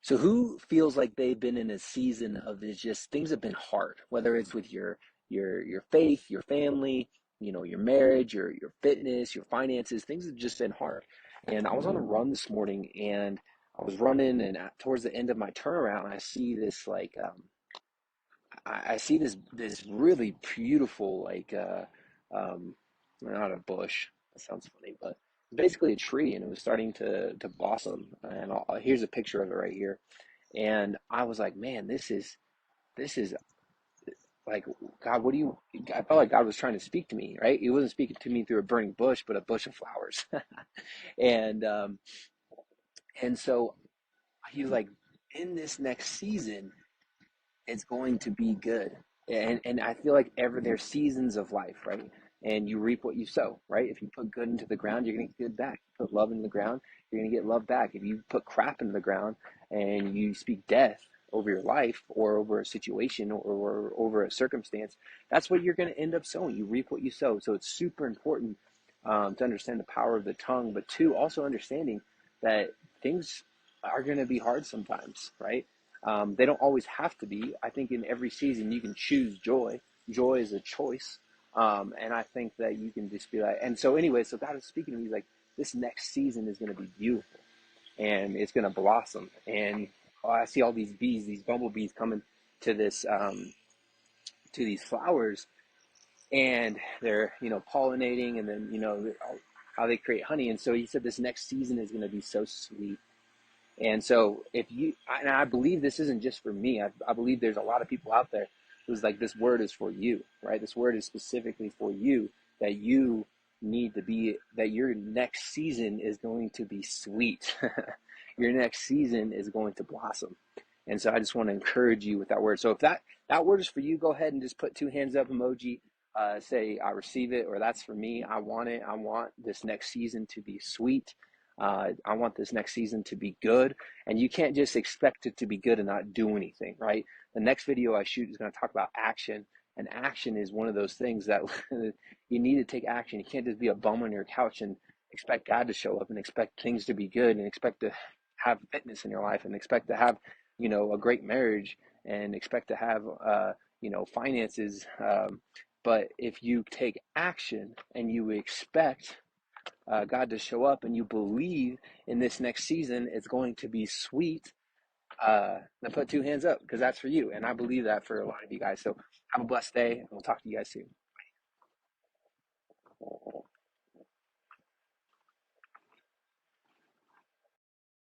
So who feels like they've been in a season of it's just things have been hard, whether it's with your faith, your family, your marriage, your fitness, your finances, things have just been hard. And I was on a run this morning and I was running and towards the end of my turnaround, I see this I see this really beautiful um not a bush. That sounds funny, but basically a tree and it was starting to blossom. And here's a picture of it right here. And I was like, man, this is like God, what do you I felt like God was trying to speak to me, right? He wasn't speaking to me through a burning bush, but a bush of flowers. and and so he was like, in this next season, it's going to be good. And I feel like there's seasons of life, right? And you reap what you sow, right? If you put good into the ground, you're gonna get good back. You put love into the ground, you're gonna get love back. If you put crap into the ground and you speak death over your life or over a situation or over a circumstance, that's what you're gonna end up sowing. You reap what you sow. So it's super important to understand the power of the tongue, but two, also understanding that things are gonna be hard sometimes, right? They don't always have to be. I think in every season you can choose joy. Joy is a choice. And I think that you can just be like, and so anyway, so God is speaking to me. He's like, this next season is going to be beautiful and it's going to blossom. And I see all these bees, these bumblebees coming to to these flowers and they're, pollinating and then, how they create honey. And so he said, this next season is going to be so sweet. And so if you, and I believe this isn't just for me, I believe there's a lot of people out there who's like, this word is for you, right? This word is specifically for you, that you need to be, that your next season is going to be sweet. Your next season is going to blossom. And so I just want to encourage you with that word. So if that word is for you, go ahead and just put two hands up emoji, say, I receive it, or that's for me. I want it. I want this next season to be sweet. I want this next season to be good. And you can't just expect it to be good and not do anything, right? The next video I shoot is going to talk about action. And action is one of those things that you need to take action. You can't just be a bum on your couch and expect God to show up and expect things to be good and expect to have fitness in your life and expect to have, a great marriage and expect to have, finances. But if you take action and you expect God to show up and you believe in this next season, it's going to be sweet. Then put two hands up because that's for you. And I believe that for a lot of you guys. So have a blessed day and we'll talk to you guys soon.